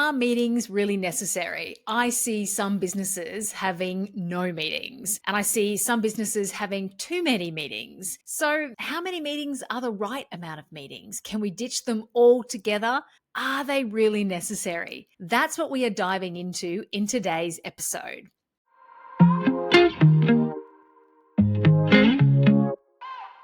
Are meetings really necessary? I see some businesses having no meetings, and I see some businesses having too many meetings. So, how many meetings are the right amount of meetings? Can we ditch them all together? Are they really necessary? That's what we are diving into in today's episode.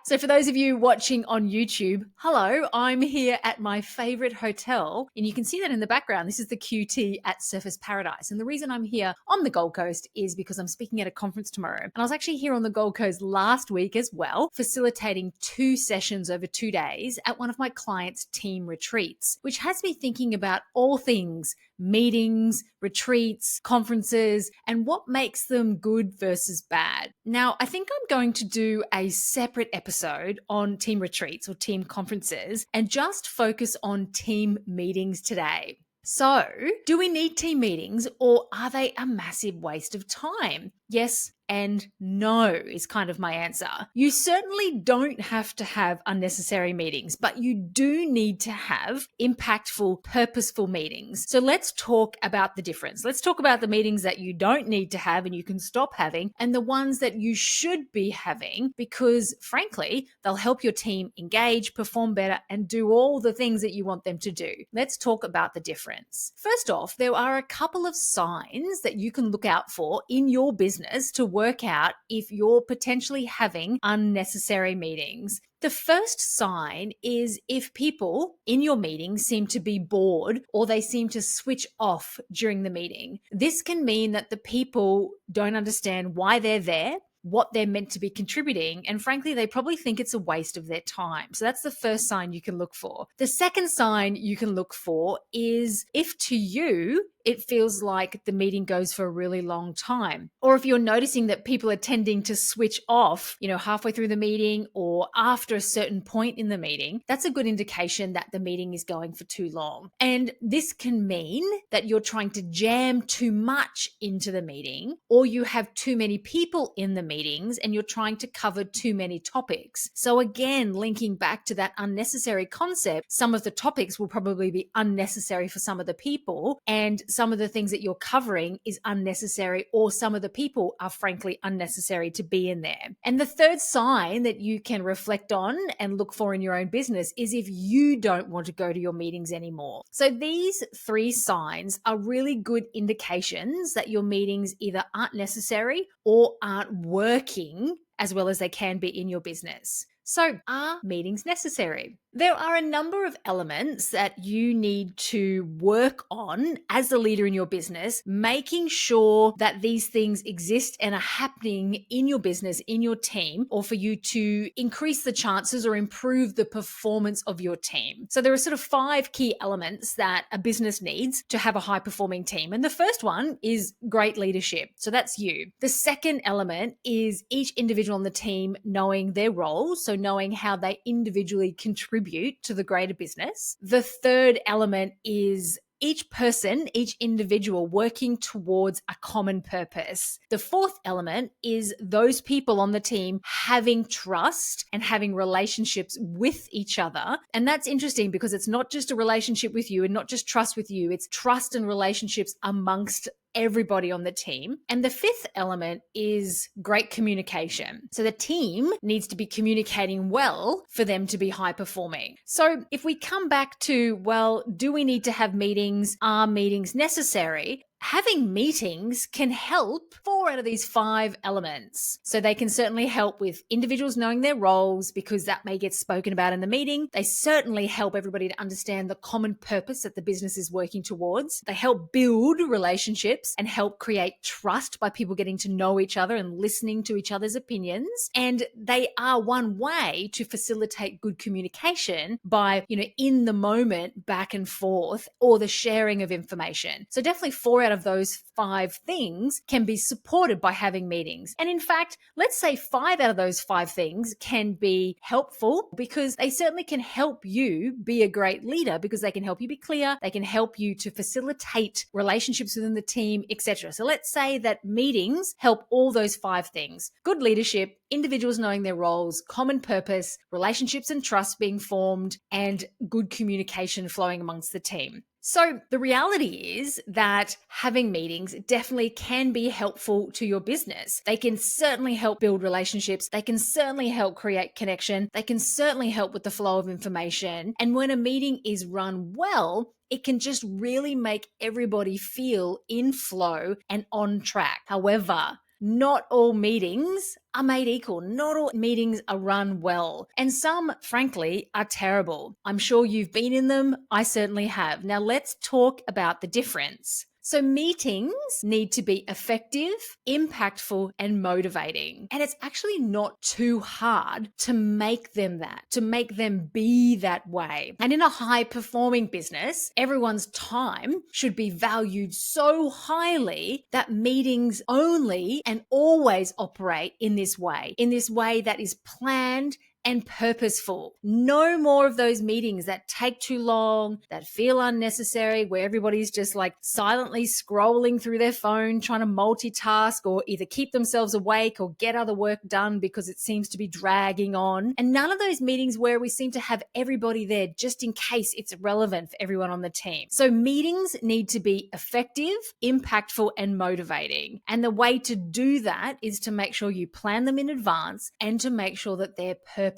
So for those of you watching on YouTube, hello, I'm here at my favorite hotel, and you can see that in the background. This is the QT at Surfers Paradise. And the reason I'm here on the Gold Coast is because I'm speaking at a conference tomorrow. And I was actually here on the Gold Coast last week as well, facilitating 2 sessions over 2 days at one of my clients' team retreats, which has me thinking about all things meetings, retreats, conferences, and what makes them good versus bad. Now, I think I'm going to do a separate episode on team retreats or team conferences and just focus on team meetings today. So, do we need team meetings, or are they a massive waste of time? Yes and no is kind of my answer. You certainly don't have to have unnecessary meetings, but you do need to have impactful, purposeful meetings. So let's talk about the difference. Let's talk about the meetings that you don't need to have and you can stop having, and the ones that you should be having because, frankly, they'll help your team engage, perform better, and do all the things that you want them to do. Let's talk about the difference. First off, there are a couple of signs that you can look out for in your business to work out if you're potentially having unnecessary meetings. The first sign is if people in your meeting seem to be bored or they seem to switch off during the meeting. This can mean that the people don't understand why they're there, what they're meant to be contributing, and frankly, they probably think it's a waste of their time. So that's the first sign you can look for. The second sign you can look for is if to you, it feels like the meeting goes for a really long time. Or if you're noticing that people are tending to switch off, halfway through the meeting or after a certain point in the meeting, that's a good indication that the meeting is going for too long. And this can mean that you're trying to jam too much into the meeting, or you have too many people in the meetings and you're trying to cover too many topics. So again, linking back to that unnecessary concept, some of the topics will probably be unnecessary for some of the people, and some of the things that you're covering is unnecessary, or some of the people are frankly unnecessary to be in there. And the third sign that you can reflect on and look for in your own business is if you don't want to go to your meetings anymore. So these 3 signs are really good indications that your meetings either aren't necessary or aren't working as well as they can be in your business. So, are meetings necessary? There are a number of elements that you need to work on as the leader in your business, making sure that these things exist and are happening in your business, in your team, or for you to increase the chances or improve the performance of your team. So there are sort of 5 key elements that a business needs to have a high-performing team. And the first one is great leadership. So that's you. The second element is each individual on the team knowing their roles, so knowing how they individually contribute to the greater business. The third element is each person, each individual working towards a common purpose. The fourth element is those people on the team having trust and having relationships with each other. And that's interesting because it's not just a relationship with you and not just trust with you, it's trust and relationships amongst everybody on the team. And the fifth element is great communication. So the team needs to be communicating well for them to be high performing. So if we come back to, well, do we need to have meetings? Are meetings necessary? Having meetings can help 4 out of these 5 elements. So they can certainly help with individuals knowing their roles because that may get spoken about in the meeting. They certainly help everybody to understand the common purpose that the business is working towards. They help build relationships and help create trust by people getting to know each other and listening to each other's opinions. And they are one way to facilitate good communication by, in the moment, back and forth, or the sharing of information. So definitely 4 out of those 5 things can be supported by having meetings. And in fact, let's say 5 out of those 5 things can be helpful because they certainly can help you be a great leader because they can help you be clear, they can help you to facilitate relationships within the team, etc. So let's say that meetings help all those 5 things. Good leadership, individuals knowing their roles, common purpose, relationships and trust being formed, and good communication flowing amongst the team. So the reality is that having meetings definitely can be helpful to your business. They can certainly help build relationships. They can certainly help create connection. They can certainly help with the flow of information. And when a meeting is run well, it can just really make everybody feel in flow and on track. However, not all meetings are made equal. Not all meetings are run well. And some, frankly, are terrible. I'm sure you've been in them. I certainly have. Now let's talk about the difference. So meetings need to be effective, impactful, and motivating. And it's actually not too hard to make them that, to make them be that way. And in a high performing business, everyone's time should be valued so highly that meetings only and always operate in this way that is planned and purposeful. No more of those meetings that take too long, that feel unnecessary, where everybody's just like silently scrolling through their phone, trying to multitask or either keep themselves awake or get other work done because it seems to be dragging on. And none of those meetings where we seem to have everybody there just in case it's relevant for everyone on the team. So meetings need to be effective, impactful, and motivating. And the way to do that is to make sure you plan them in advance and to make sure that they're purposeful.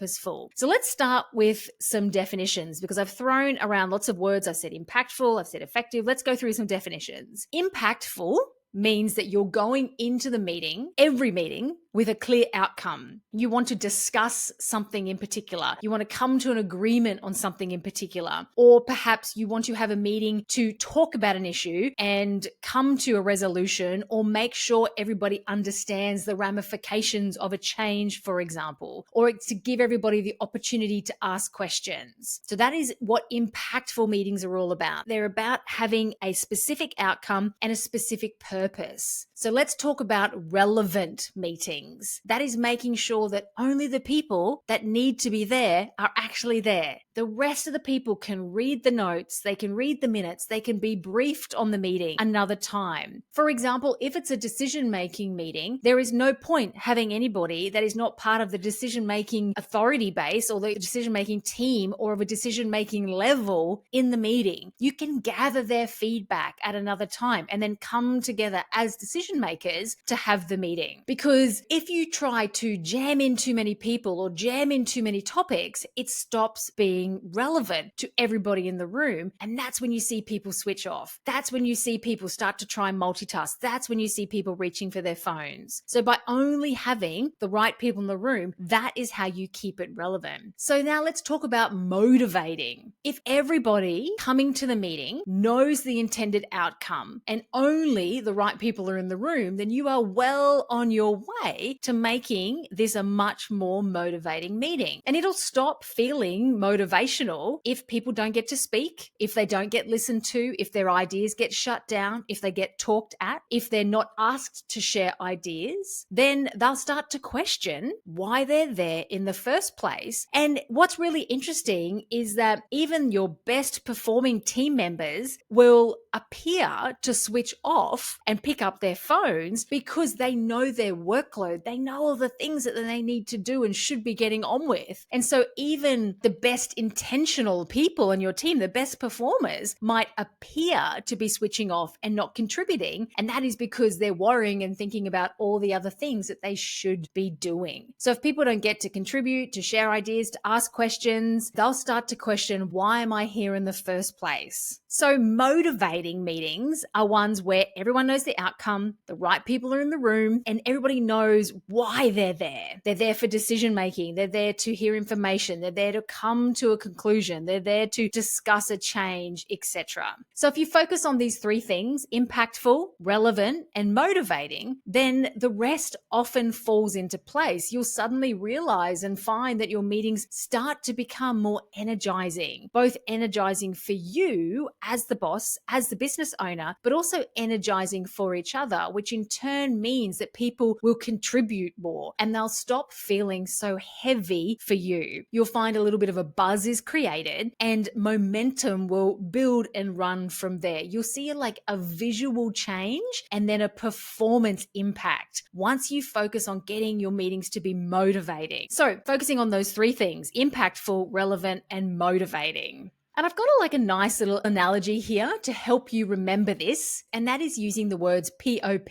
So let's start with some definitions because I've thrown around lots of words. I've said impactful, I've said effective. Let's go through some definitions. Impactful means that you're going into the meeting, every meeting, with a clear outcome. You want to discuss something in particular. You want to come to an agreement on something in particular. Or perhaps you want to have a meeting to talk about an issue and come to a resolution or make sure everybody understands the ramifications of a change, for example, or to give everybody the opportunity to ask questions. So that is what impactful meetings are all about. They're about having a specific outcome and a specific purpose. So let's talk about relevant meetings. That is making sure that only the people that need to be there are actually there. The rest of the people can read the notes, they can read the minutes, they can be briefed on the meeting another time. For example, if it's a decision-making meeting, there is no point having anybody that is not part of the decision-making authority base or the decision-making team or of a decision-making level in the meeting. You can gather their feedback at another time and then come together as decision makers to have the meeting. Because if you try to jam in too many people or jam in too many topics, it stops being relevant to everybody in the room. And that's when you see people switch off. That's when you see people start to try and multitask. That's when you see people reaching for their phones. So by only having the right people in the room, that is how you keep it relevant. So now let's talk about motivating. If everybody coming to the meeting knows the intended outcome and only the right people are in the room, then you are well on your way to making this a much more motivating meeting. And it'll stop feeling motivational if people don't get to speak, if they don't get listened to, if their ideas get shut down, if they get talked at, if they're not asked to share ideas, then they'll start to question why they're there in the first place. And what's really interesting is that even your best performing team members will appear to switch off and pick up their phones because they know their workload. They know all the things that they need to do and should be getting on with. And so even the best intentional people on your team, the best performers, might appear to be switching off and not contributing. And that is because they're worrying and thinking about all the other things that they should be doing. So if people don't get to contribute, to share ideas, to ask questions, they'll start to question, why am I here in the first place? So motivating meetings are ones where everyone knows the outcome, the right people are in the room, and everybody knows why they're there. They're there for decision making. They're there to hear information. They're there to come to a conclusion. They're there to discuss a change, etc. So if you focus on these three things, impactful, relevant, and motivating, then the rest often falls into place. You'll suddenly realize and find that your meetings start to become more energizing, both energizing for you as the boss, as the business owner, but also energizing for each other, which in turn means that people will contribute more and they'll stop feeling so heavy for you. You'll find a little bit of a buzz is created and momentum will build and run from there. You'll see like a visual change and then a performance impact once you focus on getting your meetings to be motivating. So focusing on those three things, impactful, relevant, and motivating. And I've got a nice little analogy here to help you remember this, and that is using the words POP,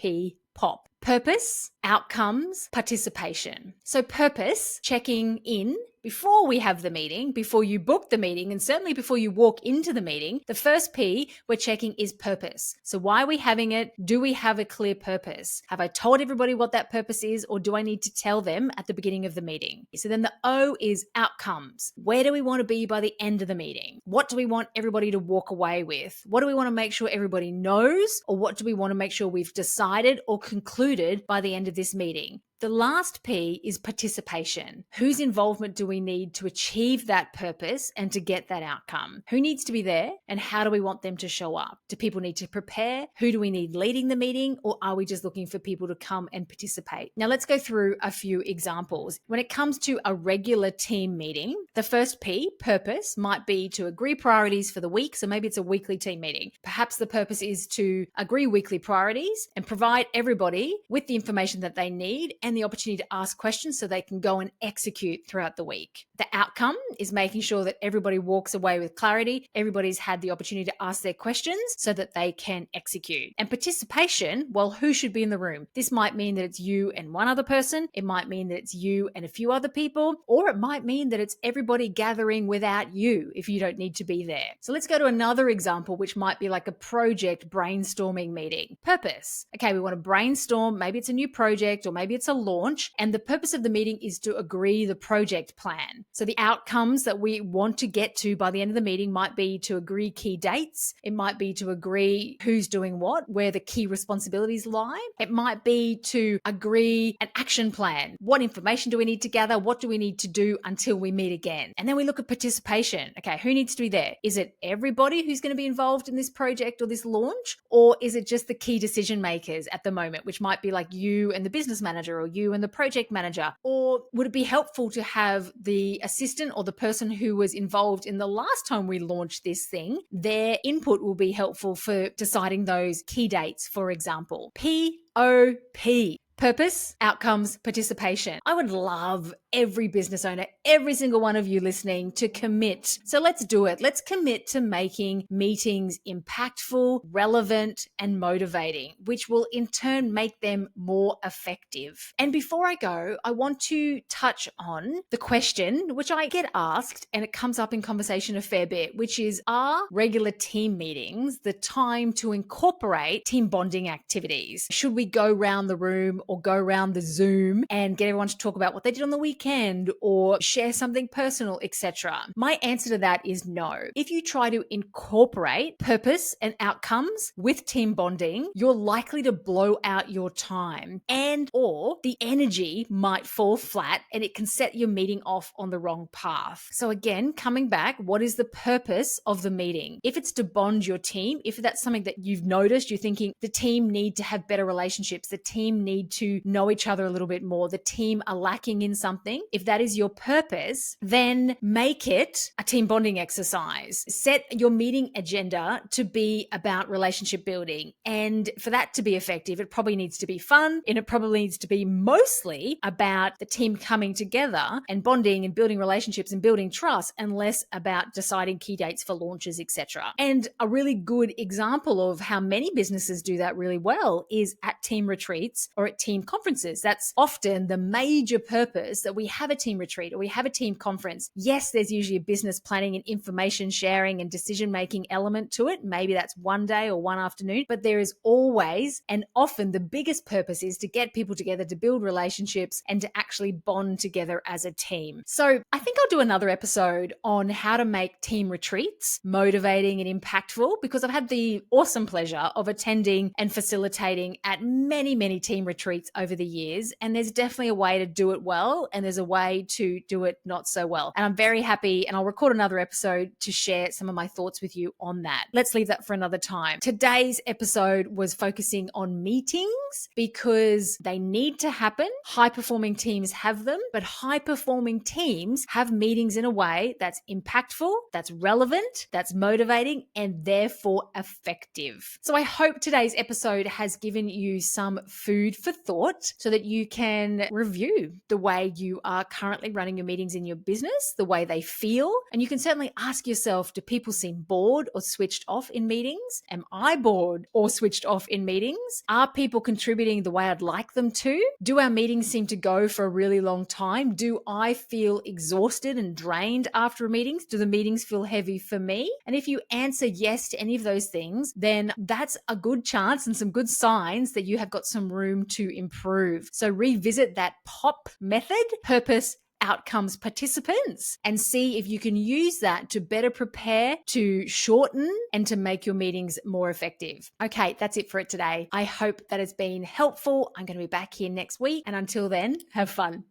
POP. Purpose, outcomes, participation. So purpose, checking in before we have the meeting, before you book the meeting, and certainly before you walk into the meeting. The first P we're checking is purpose. So why are we having it? Do we have a clear purpose? Have I told everybody what that purpose is, or do I need to tell them at the beginning of the meeting? So then the O is outcomes. Where do we want to be by the end of the meeting? What do we want everybody to walk away with? What do we want to make sure everybody knows, or what do we want to make sure we've decided or concluded by the end of this meeting? The last P is participation. Whose involvement do we need to achieve that purpose and to get that outcome? Who needs to be there, and how do we want them to show up? Do people need to prepare? Who do we need leading the meeting, or are we just looking for people to come and participate? Now let's go through a few examples. When it comes to a regular team meeting, the first P, purpose, might be to agree priorities for the week. So maybe it's a weekly team meeting. Perhaps the purpose is to agree weekly priorities and provide everybody with the information that they need and the opportunity to ask questions so they can go and execute throughout the week. The outcome is making sure that everybody walks away with clarity. Everybody's had the opportunity to ask their questions so that they can execute. And participation, well, who should be in the room? This might mean that it's you and one other person. It might mean that it's you and a few other people, or it might mean that it's everybody gathering without you if you don't need to be there. So let's go to another example, which might be like a project brainstorming meeting. Purpose. Okay, we want to brainstorm. Maybe it's a new project, or maybe it's a launch, and the purpose of the meeting is to agree the project plan. So the outcomes that we want to get to by the end of the meeting might be to agree key dates. It might be to agree who's doing what, where the key responsibilities lie. It might be to agree an action plan. What information do we need to gather? What do we need to do until we meet again? And then we look at participation. Okay, who needs to be there? Is it everybody who's going to be involved in this project or this launch? Or is it just the key decision makers at the moment, which might be like you and the business manager, or you and the project manager? Or would it be helpful to have the assistant or the person who was involved in the last time we launched this thing? Their input will be helpful for deciding those key dates, for example. POP. Purpose, outcomes, participation. I would love every business owner, every single one of you listening, to commit. So let's do it. Let's commit to making meetings impactful, relevant, and motivating, which will in turn make them more effective. And before I go, I want to touch on the question, which I get asked, and it comes up in conversation a fair bit, which is, are regular team meetings the time to incorporate team bonding activities? Should we go around the room or go around the Zoom and get everyone to talk about what they did on the weekend or share something personal, etc.? My answer to that is no. If you try to incorporate purpose and outcomes with team bonding, you're likely to blow out your time, and or the energy might fall flat and it can set your meeting off on the wrong path. So again, coming back, what is the purpose of the meeting? If it's to bond your team, if that's something that you've noticed, you're thinking the team need to have better relationships, the team need to know each other a little bit more, the team are lacking in something. If that is your purpose, then make it a team bonding exercise. Set your meeting agenda to be about relationship building. And for that to be effective, it probably needs to be fun, and it probably needs to be mostly about the team coming together and bonding and building relationships and building trust, and less about deciding key dates for launches, etc. And a really good example of how many businesses do that really well is at team retreats or at team conferences. That's often the major purpose that we have a team retreat or we have a team conference. Yes, there's usually a business planning and information sharing and decision-making element to it. Maybe that's one day or one afternoon, but there is always and often the biggest purpose is to get people together, to build relationships, and to actually bond together as a team. So I think I'll do another episode on how to make team retreats motivating and impactful, because I've had the awesome pleasure of attending and facilitating at many, many team retreats over the years. And there's definitely a way to do it well, and there's a way to do it not so well. And I'm very happy, and I'll record another episode to share some of my thoughts with you on that. Let's leave that for another time. Today's episode was focusing on meetings because they need to happen. High-performing teams have them, but high-performing teams have meetings in a way that's impactful, that's relevant, that's motivating, and therefore effective. So I hope today's episode has given you some food for thought so that you can review the way you are currently running your meetings in your business, the way they feel. And you can certainly ask yourself, do people seem bored or switched off in meetings? Am I bored or switched off in meetings? Are people contributing the way I'd like them to? Do our meetings seem to go for a really long time? Do I feel exhausted and drained after meetings? Do the meetings feel heavy for me? And if you answer yes to any of those things, then that's a good chance and some good signs that you have got some room to improve. So revisit that POP method, purpose, outcomes, participants, and see if you can use that to better prepare, to shorten, and to make your meetings more effective. Okay, that's it for it today. I hope that has been helpful. I'm going to be back here next week. And until then, have fun.